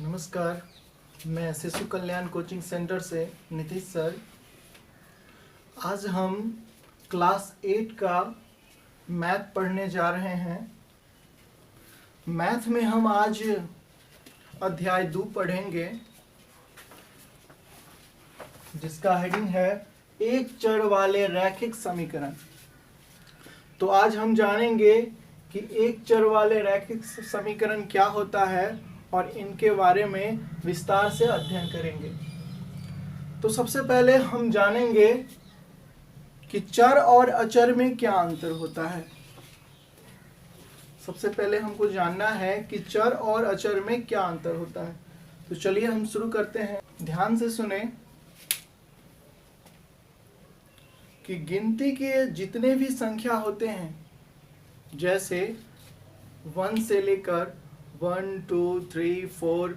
नमस्कार, मैं शिशु कल्याण कोचिंग सेंटर से नीतीश सर। आज हम क्लास 8 का मैथ पढ़ने जा रहे हैं। मैथ में हम आज अध्याय 2 पढ़ेंगे, जिसका हेडिंग है एक चर वाले रैखिक समीकरण। तो आज हम जानेंगे कि एक चर वाले रैखिक समीकरण क्या होता है और इनके बारे में विस्तार से अध्ययन करेंगे। तो सबसे पहले हम जानेंगे कि चर और अचर में क्या अंतर होता है। सबसे पहले हमको जानना है कि चर और अचर में क्या अंतर होता है। तो चलिए हम शुरू करते हैं। ध्यान से सुने कि गिनती के जितने भी संख्या होते हैं, जैसे 1 से लेकर 1, 2, 3, 4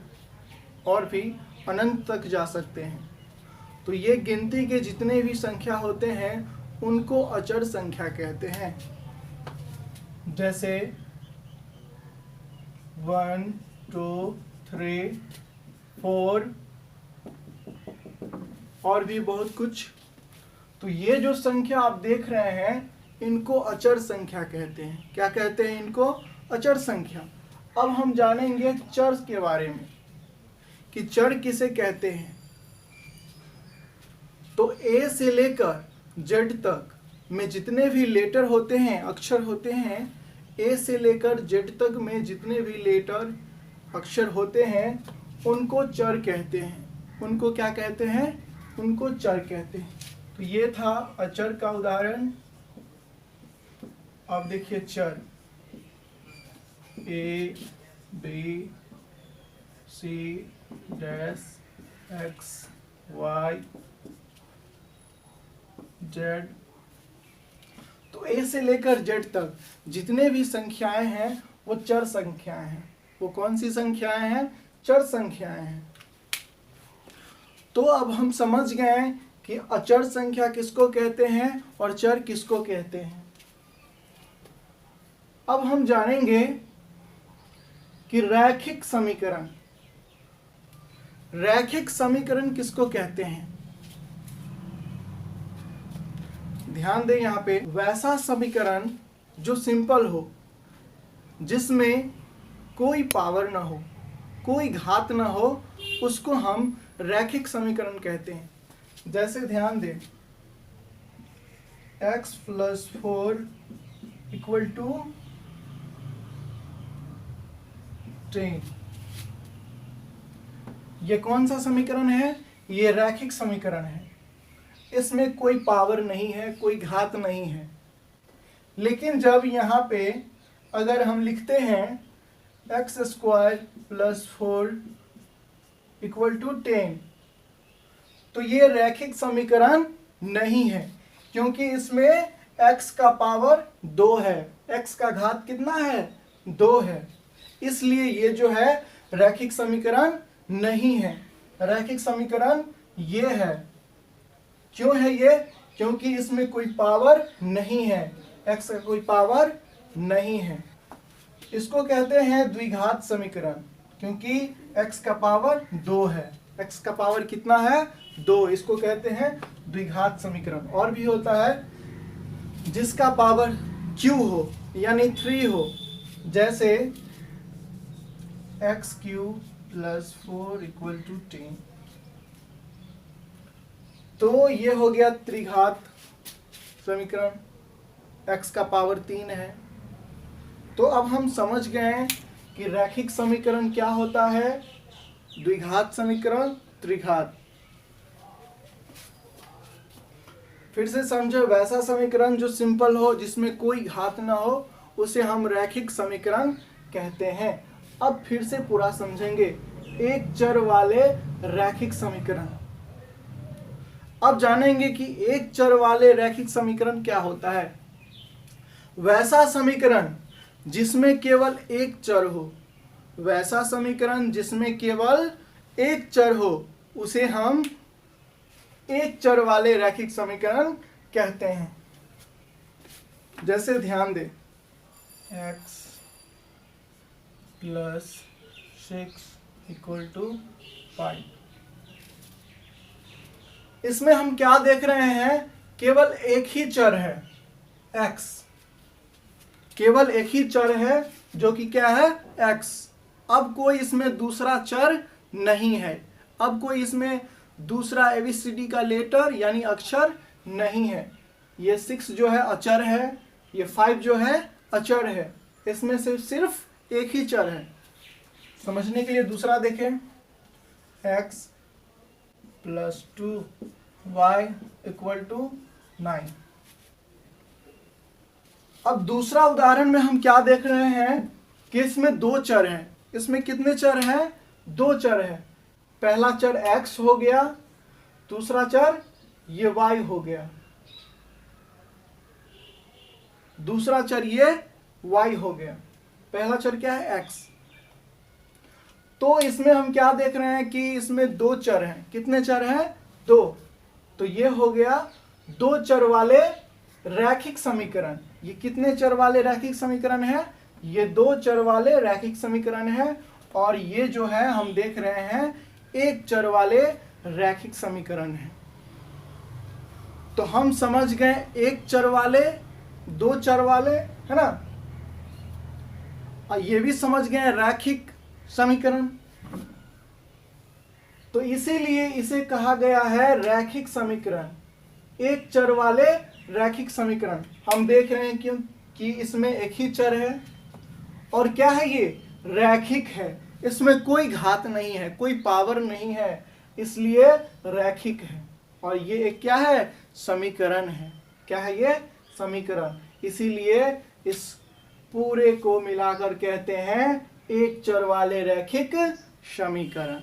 और भी अनंत तक जा सकते हैं। तो ये गिनती के जितने भी संख्या होते हैं उनको अचर संख्या कहते हैं। जैसे 1, 2, 3, 4 और भी बहुत कुछ। तो ये जो संख्या आप देख रहे हैं इनको अचर संख्या कहते हैं। क्या कहते हैं इनको? अचर संख्या। अब हम जानेंगे चर के बारे में कि चर किसे कहते हैं। तो ए से लेकर जेड तक में जितने भी लेटर होते हैं, अक्षर होते हैं, ए से लेकर जेड तक में जितने भी लेटर अक्षर होते हैं उनको चर कहते हैं। उनको क्या कहते हैं? उनको चर कहते हैं। तो ये था अचर का उदाहरण। अब देखिए चर ए, बी, सी, डैश, एक्स, वाई, जेड। तो ए से लेकर जेड तक जितने भी संख्याएं हैं वो चर संख्याएं हैं। वो कौन सी संख्याएं हैं? चर संख्याएं हैं। तो अब हम समझ गए कि अचर संख्या किसको कहते हैं और चर किसको कहते हैं। अब हम जानेंगे कि रैखिक समीकरण, रैखिक समीकरण किसको कहते हैं। ध्यान दें यहाँ पे, वैसा समीकरण जो सिंपल हो, जिसमें कोई पावर ना हो, कोई घात ना हो, उसको हम रैखिक समीकरण कहते हैं। जैसे ध्यान दें, x + 4 = 10। ये कौन सा समीकरण है? ये रैखिक समीकरण है। इसमें कोई पावर नहीं है, कोई घात नहीं है। लेकिन जब यहाँ पे अगर हम लिखते हैं x² + 4 = 10, तो ये रैखिक समीकरण नहीं है, क्योंकि इसमें x का पावर 2 है। x का घात कितना है? 2 है। इसलिए ये जो है रैखिक समीकरण नहीं है। रैखिक समीकरण ये है। क्यों है ये? क्योंकि इसमें कोई पावर नहीं है, x का कोई पावर नहीं है। इसको कहते हैं द्विघात समीकरण, क्योंकि x का पावर 2 है। x का पावर कितना है? 2। इसको कहते हैं द्विघात समीकरण। और भी होता है जिसका पावर q हो, यानी 3 हो। जैसे x³ + 4 = 10। तो ये हो गया त्रिघात समीकरण, x का पावर 3 है। तो अब हम समझ गए कि रैखिक समीकरण क्या होता है, द्विघात समीकरण, त्रिघात। फिर से समझो, वैसा समीकरण जो सिंपल हो, जिसमें कोई घात ना हो, उसे हम रैखिक समीकरण कहते हैं। अब फिर से पूरा समझेंगे एक चर वाले रैखिक समीकरण। अब जानेंगे कि एक चर वाले रैखिक समीकरण क्या होता है। वैसा समीकरण जिसमें केवल एक चर हो, वैसा समीकरण जिसमें केवल एक चर हो, उसे हम एक चर वाले रैखिक समीकरण कहते हैं। जैसे ध्यान दें, x + 6 इक्वल टू 5। इसमें हम क्या देख रहे हैं, केवल एक ही चर है x, केवल एक ही चर है जो कि क्या है x। अब कोई इसमें दूसरा चर नहीं है, अब कोई इसमें दूसरा ABCD का लेटर यानी अक्षर नहीं है। ये 6 जो है अचर है, ये 5 जो है अचर है, इसमें से सिर्फ एक ही चर है। समझने के लिए दूसरा देखें, x plus 2y equal to 9। अब दूसरा उदाहरण में हम क्या देख रहे हैं कि इसमें दो चर हैं। इसमें कितने चर हैं, दो चर हैं। पहला चर x हो गया, दूसरा चर ये y हो गया, दूसरा चर ये y हो गया, पहला चर क्या है x। तो इसमें हम क्या देख रहे हैं कि इसमें दो चर हैं। कितने चर हैं, दो। तो ये हो गया दो चर वाले रैखिक समीकरण। ये कितने चर वाले रैखिक समीकरण है, ये दो चर वाले रैखिक समीकरण है। और ये जो है हम देख रहे हैं एक चर वाले रैखिक समीकरण है। तो हम समझ गए एक चर वाले, दो चर वाले, है ना। और ये भी समझ गए रैखिक समीकरण। तो इसीलिए इसे कहा गया है रैखिक समीकरण, एक चर वाले रैखिक समीकरण। हम देख रहे हैं क्यों कि इसमें एक ही चर है और क्या है, ये रैखिक है, इसमें कोई घात नहीं है, कोई पावर नहीं है, इसलिए रैखिक है। और ये एक क्या है, समीकरण है। क्या है ये, समीकरण। इसीलिए इस पूरे को मिलाकर कहते हैं एक चर वाले रैखिक समीकरण।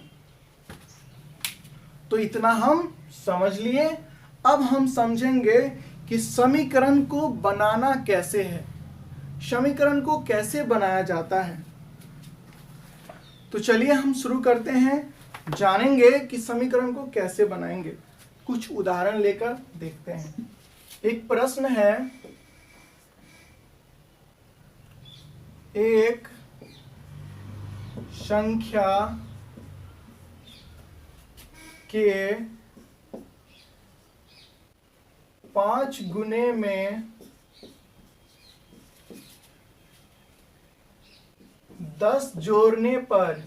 तो इतना हम समझ लिए। अब हम समझेंगे कि समीकरण को बनाना कैसे है, समीकरण को कैसे बनाया जाता है। तो चलिए हम शुरू करते हैं, जानेंगे कि समीकरण को कैसे बनाएंगे। कुछ उदाहरण लेकर देखते हैं। एक प्रश्न है, एक संख्या के 5 गुने में 10 जोड़ने पर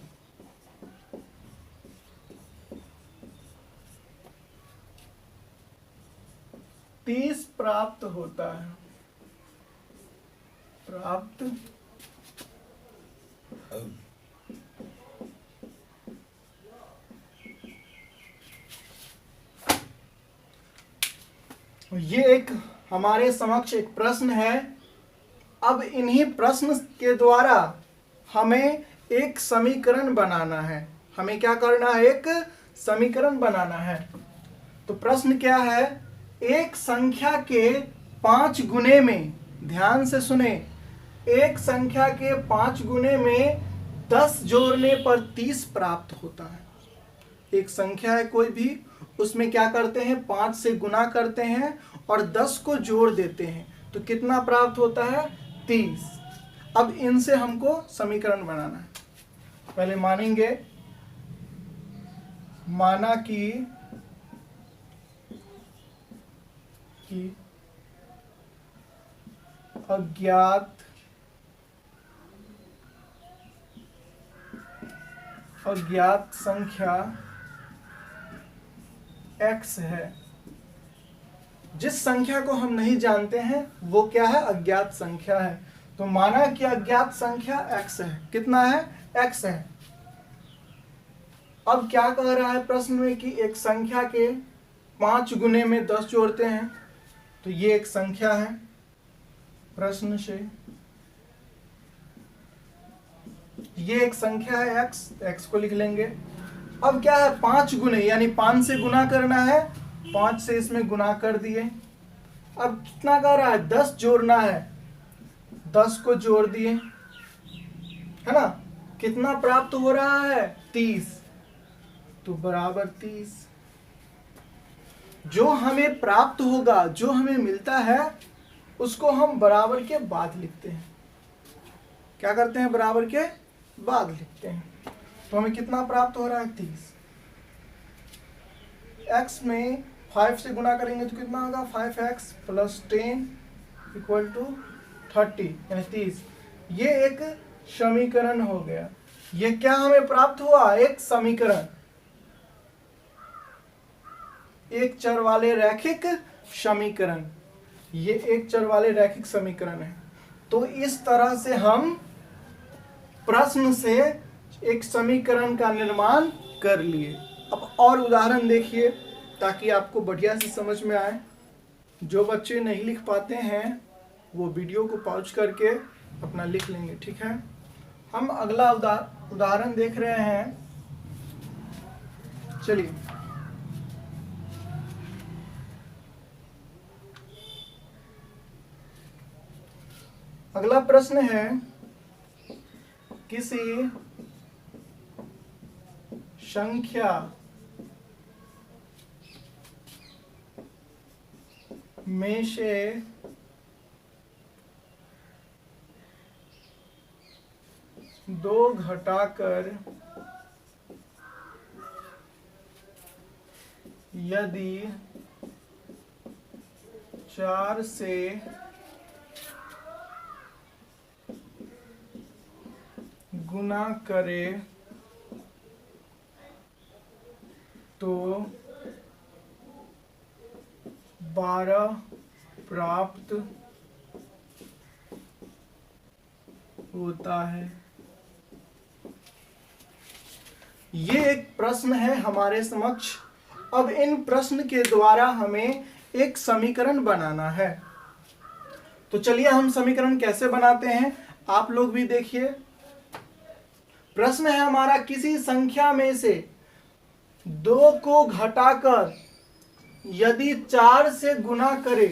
30 प्राप्त होता है। प्राप्त ये एक हमारे समक्ष एक प्रश्न है। अब इन्हीं प्रश्न के द्वारा हमें एक समीकरण बनाना है। हमें क्या करना है, एक समीकरण बनाना है। तो प्रश्न क्या है, एक संख्या के 5 गुने में, ध्यान से सुने, एक संख्या के 5 गुने में 10 जोड़ने पर 30 प्राप्त होता है। एक संख्या है कोई भी, उसमें क्या करते हैं, 5 से गुना करते हैं और 10 को जोड़ देते हैं, तो कितना प्राप्त होता है, 30। अब इनसे हमको समीकरण बनाना है। पहले मानेंगे, माना कि अज्ञात संख्या x है। जिस संख्या को हम नहीं जानते हैं वो क्या है, अज्ञात संख्या है। तो माना कि अज्ञात संख्या x है। कितना है, x है। अब क्या कह रहा है प्रश्न में कि एक संख्या के 5 गुने में 10 जोड़ते हैं, तो ये एक संख्या है। प्रश्न से ये एक संख्या है x को लिख लेंगे। अब क्या है, 5 गुने यानी 5 से गुना करना है, 5 से इसमें गुना कर दिए। अब कितना कर रहा है, 10 जोड़ना है, 10 को जोड़ दिए, है ना। कितना प्राप्त हो रहा है, 30, तो बराबर 30। जो हमें प्राप्त होगा, जो हमें मिलता है, उसको हम बराबर के बाद लिखते हैं। क्या करते हैं, बराबर के बाद लिखते हैं। तो हमें कितना प्राप्त हो रहा है 30। x में 5 से गुना करेंगे तो कितना होगा 5x प्लस 10 इक्वल टू 30 यानी 30। ये एक समीकरण हो गया। ये क्या हमें प्राप्त हुआ, एक समीकरण, एक चर वाले रैखिक समीकरण। ये एक चर वाले रैखिक समीकरण है। तो इस तरह से हम प्रश्न से एक समीकरण का निर्माण कर लिए। अब और उदाहरण देखिए ताकि आपको बढ़िया से समझ में आए। जो बच्चे नहीं लिख पाते हैं वो वीडियो को पॉज करके अपना लिख लेंगे, ठीक है। हम अगला उदाहरण देख रहे हैं। चलिए, अगला प्रश्न है, किसी संख्या में से दो घटाकर यदि 4 से गुना करे तो 12 प्राप्त होता है। ये एक प्रश्न है हमारे समक्ष। अब इन प्रश्न के द्वारा हमें एक समीकरण बनाना है। तो चलिए हम समीकरण कैसे बनाते हैं आप लोग भी देखिए। प्रश्न है हमारा, किसी संख्या में से 2 को घटाकर यदि 4 से गुना करे।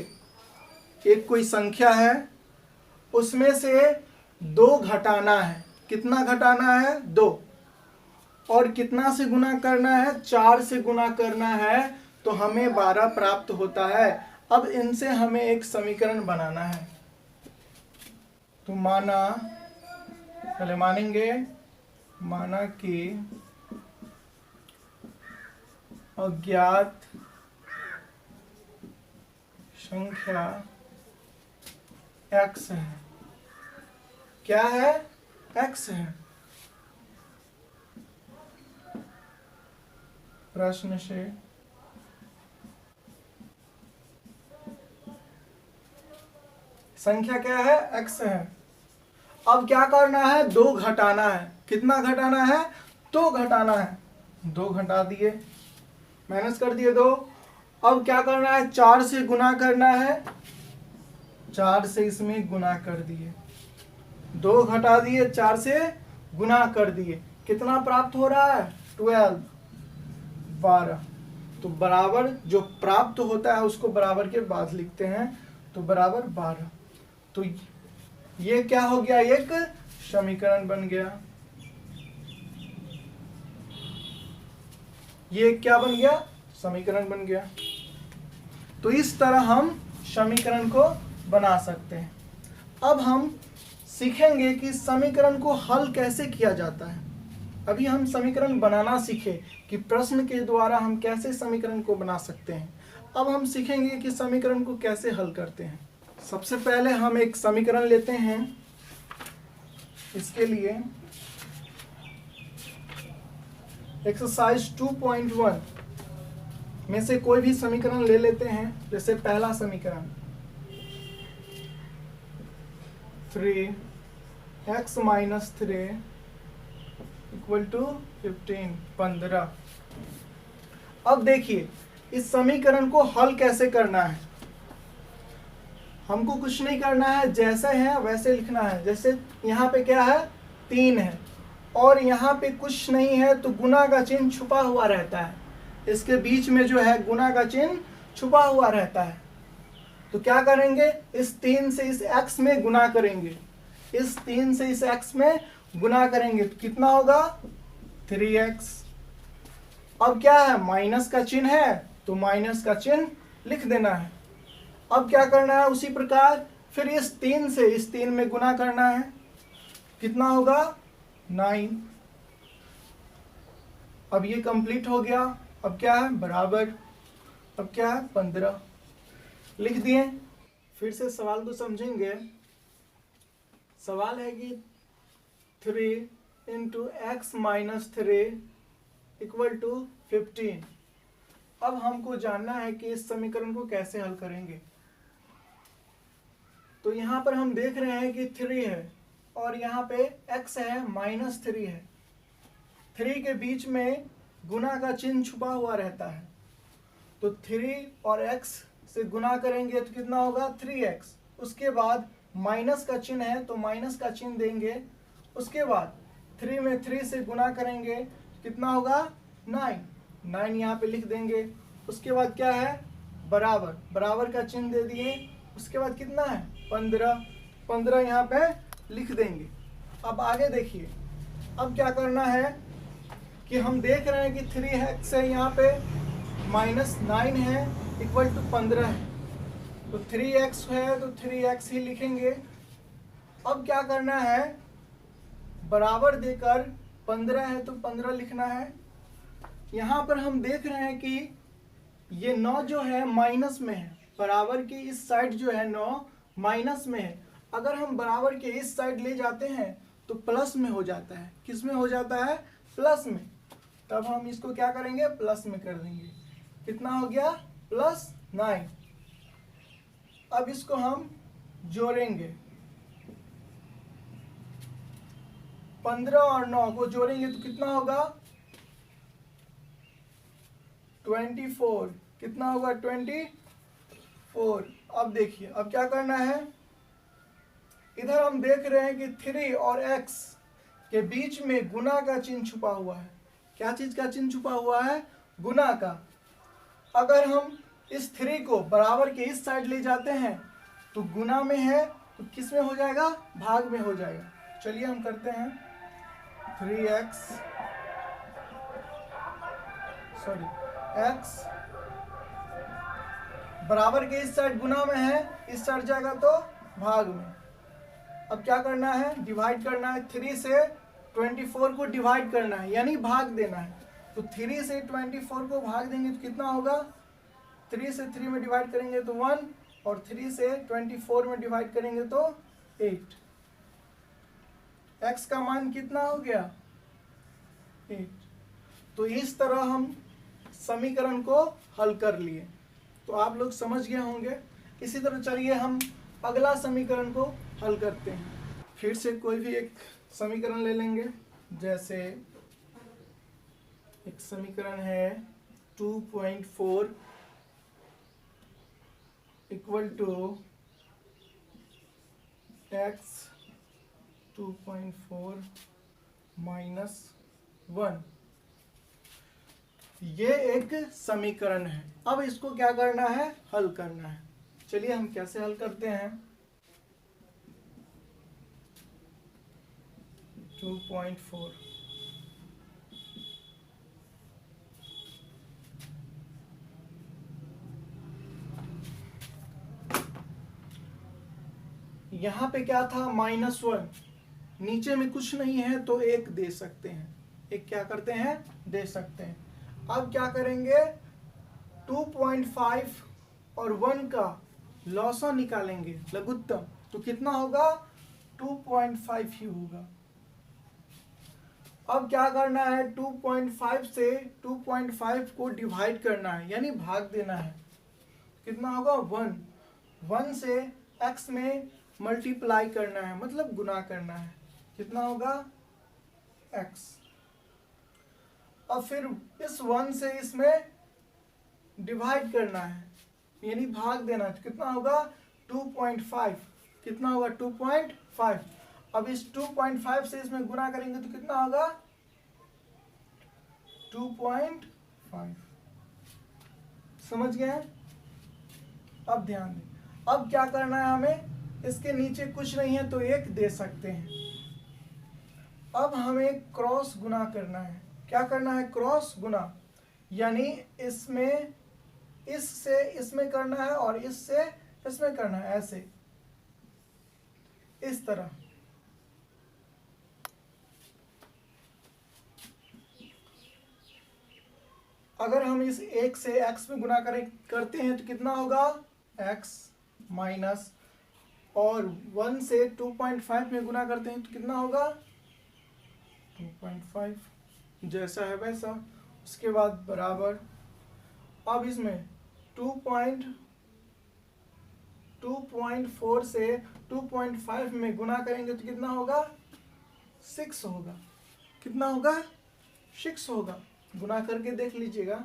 एक कोई संख्या है, उसमें से 2 घटाना है। कितना घटाना है 2, और कितना से गुना करना है 4 से गुना करना है, तो हमें 12 प्राप्त होता है। अब इनसे हमें एक समीकरण बनाना है। तो माना, पहले मानेंगे, माना कि अज्ञात संख्या x है। क्या है, x है। प्रश्न से संख्या क्या है, x है। अब क्या करना है, 2 घटाना है। कितना घटाना है, 2 घटाना है। 2 घटा दिए, माइनस कर दिए 2। अब क्या करना है, 4 से गुना करना है। 4 से इसमें गुना कर दिए, 2 घटा दिए, 4 से गुना कर दिए। कितना प्राप्त हो रहा है 12, 12। तो बराबर जो प्राप्त होता है उसको बराबर के बाद लिखते हैं, तो बराबर 12। तो ये क्या हो गया, एक समीकरण बन गया। ये क्या बन गया, समीकरण बन गया। तो इस तरह हम समीकरण को बना सकते हैं। अब हम सीखेंगे कि समीकरण को हल कैसे किया जाता है। अभी हम समीकरण बनाना सीखे कि प्रश्न के द्वारा हम कैसे समीकरण को बना सकते हैं। अब हम सीखेंगे कि समीकरण को कैसे हल करते हैं। सबसे पहले हम एक समीकरण लेते हैं। इसके लिए एक्सरसाइज 2.1 में से कोई भी समीकरण ले लेते हैं। जैसे पहला समीकरण 3x - 3 = 15, 15। अब देखिए इस समीकरण को हल कैसे करना है। हमको कुछ नहीं करना है, जैसे है वैसे लिखना है। जैसे यहाँ पे क्या है, 3 है और यहाँ पे कुछ नहीं है, तो गुना का चिन्ह छुपा हुआ रहता है। इसके बीच में जो है गुना का चिन्ह छुपा हुआ रहता है। तो क्या करेंगे, इस 3 से इस x में गुना करेंगे। इस 3 से इस x में गुना करेंगे तो कितना होगा 3x। अब क्या है, माइनस का चिन्ह है तो माइनस का चिन्ह लिख देना है। अब क्या करना है, उसी प्रकार फिर इस 3 से इस 3 में गुना करना है। कितना होगा 9। अब ये कंप्लीट हो गया। अब क्या है बराबर, अब क्या है 15 लिख दिए। फिर से सवाल को समझेंगे। सवाल है कि 3 into x minus 3 equal to 15। अब हमको जानना है कि इस समीकरण को कैसे हल करेंगे। तो यहाँ पर हम देख रहे हैं कि 3 है और यहाँ पे x है -3 है। 3 के बीच में गुना का चिन्ह छुपा हुआ रहता है। तो 3 और x से गुना करेंगे तो कितना होगा 3x। उसके बाद माइनस का चिन्ह है तो माइनस का चिन्ह देंगे। उसके बाद 3 में 3 से गुना करेंगे तो कितना होगा 9 यहाँ पे लिख देंगे। उसके बाद क्या है बराबर, बराबर का चिन्ह दे दिए। उसके बाद कितना है 15 यहाँ पे लिख देंगे। अब आगे देखिए, अब क्या करना है कि हम देख रहे हैं कि 3x है यहाँ पे -9 है इक्वल टू 15 है। तो 3x है तो 3x ही लिखेंगे। अब क्या करना है बराबर देकर 15 है तो 15 लिखना है। यहाँ पर हम देख रहे हैं कि ये 9 जो है माइनस में है, बराबर की इस साइड जो है 9 माइनस में है। अगर हम बराबर के इस साइड ले जाते हैं तो प्लस में हो जाता है। किस में हो जाता है प्लस में। तब हम इसको क्या करेंगे प्लस में कर देंगे। कितना हो गया +9। अब इसको हम जोड़ेंगे, 15 और 9 को जोड़ेंगे तो कितना होगा 24। कितना होगा 24। अब देखिए अब क्या करना है, इधर हम देख रहे हैं कि 3 और x के बीच में गुना का चिन्ह छुपा हुआ है। क्या चीज का चिन्ह छुपा हुआ है गुना का। अगर हम इस 3 को बराबर के इस साइड ले जाते हैं तो गुना में है तो किस में हो जाएगा भाग में हो जाएगा। चलिए हम करते हैं 3x x बराबर के इस साइड गुना में है, इस साइड जाएगा तो भाग में। अब क्या करना है डिवाइड करना है। 3 से 24 को डिवाइड करना है यानी भाग देना है। तो 3 से 24 को भाग देंगे तो कितना होगा 3 से 3 में डिवाइड करेंगे तो 1 और 3 से 24 में डिवाइड करेंगे तो 8। x का मान कितना हो गया 8। तो इस तरह हम समीकरण को हल कर लिए। तो आप लोग समझ गए होंगे। इसी तरह चलिए हम अगला समीकरण को हल करते हैं। फिर से कोई भी एक समीकरण ले लेंगे। जैसे एक समीकरण है 2.4 इक्वल टू x 2.4 -1। ये एक समीकरण है। अब इसको क्या करना है हल करना है। चलिए हम कैसे हल करते हैं। 2.4 यहाँ पे क्या था -1, नीचे में कुछ नहीं है तो 1 दे सकते हैं। एक क्या करते हैं दे सकते हैं। अब क्या करेंगे 2.5 और 1 का लॉसा निकालेंगे लघुत्तम तो कितना होगा 2.5 ही होगा। अब क्या करना है 2.5 से 2.5 को डिवाइड करना है यानी भाग देना है। कितना होगा 1 से x में मल्टीप्लाई करना है मतलब गुना करना है। कितना होगा x। अब फिर इस 1 से इसमें डिवाइड करना है यानी भाग देना है। कितना होगा 2.5। कितना होगा 2.5। अब इस 2.5 से इसमें गुना करेंगे तो कितना होगा 2.5। समझ गए हैं। अब ध्यान दें, अब क्या करना है हमें, इसके नीचे कुछ नहीं है तो 1 दे सकते हैं। अब हमें क्रॉस गुना करना है। क्या करना है क्रॉस गुना यानी इसमें इससे इसमें करना है और इससे इसमें करना है। ऐसे इस तरह अगर हम इस 1 से x में गुना करते हैं तो कितना होगा x माइनस, और 1 से 2.5 में गुना करते हैं तो कितना होगा 2.5, जैसा है वैसा। उसके बाद बराबर, अब इसमें 2.4 से 2.5 में गुना करेंगे तो कितना होगा 6 होगा। कितना होगा 6 होगा। गुना करके देख लीजिएगा।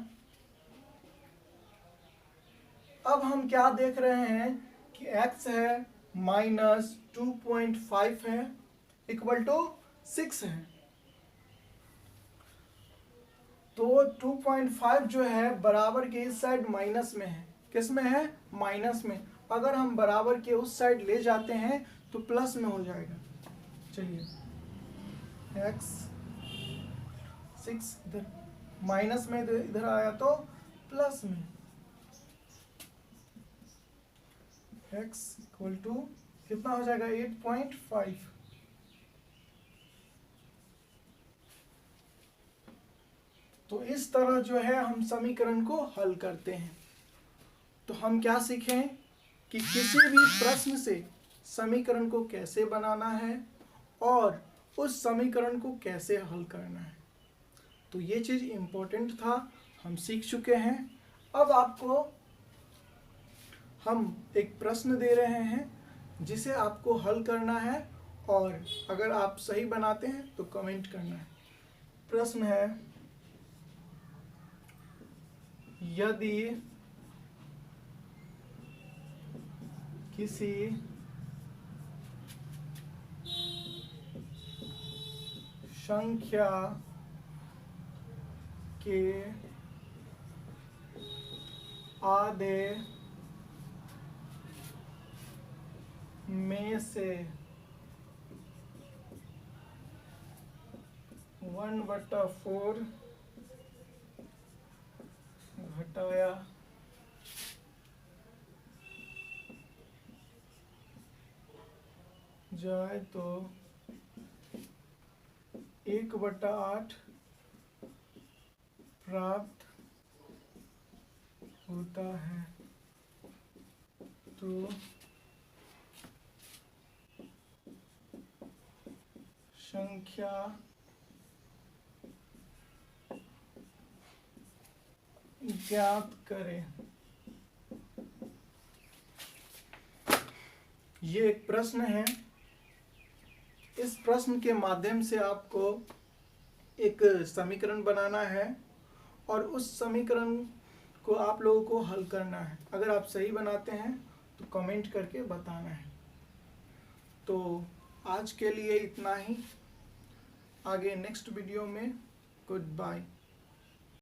अब हम क्या देख रहे हैं कि x है माइनस 2.5 है इक्वल टू 6 है। तो 2.5 जो है बराबर के इस साइड माइनस में है। किस में है माइनस में। अगर हम बराबर के उस साइड ले जाते हैं तो प्लस में हो जाएगा। चलिए x 6 इधर माइनस में, इधर आया तो प्लस में, x इक्वल टू कितना हो जाएगा 8.5। तो इस तरह जो है हम समीकरण को हल करते हैं। तो हम क्या सीखें कि किसी भी प्रश्न से समीकरण को कैसे बनाना है और उस समीकरण को कैसे हल करना है। तो ये चीज़ इम्पोर्टेंट था, हम सीख चुके हैं। अब आपको हम एक प्रश्न दे रहे हैं जिसे आपको हल करना है, और अगर आप सही बनाते हैं तो कमेंट करना है। प्रश्न है, यदि किसी संख्या के आधे में से 1/4 घटाया जाए तो 1/8 प्राप्त होता है। तो संख्या ज्ञात करें। ये एक प्रश्न है। इस प्रश्न के माध्यम से आपको एक समीकरण बनाना है और उस समीकरण को आप लोगों को हल करना है। अगर आप सही बनाते हैं तो कमेंट करके बताना है। तो आज के लिए इतना ही। आगे नेक्स्ट वीडियो में गुड बाय।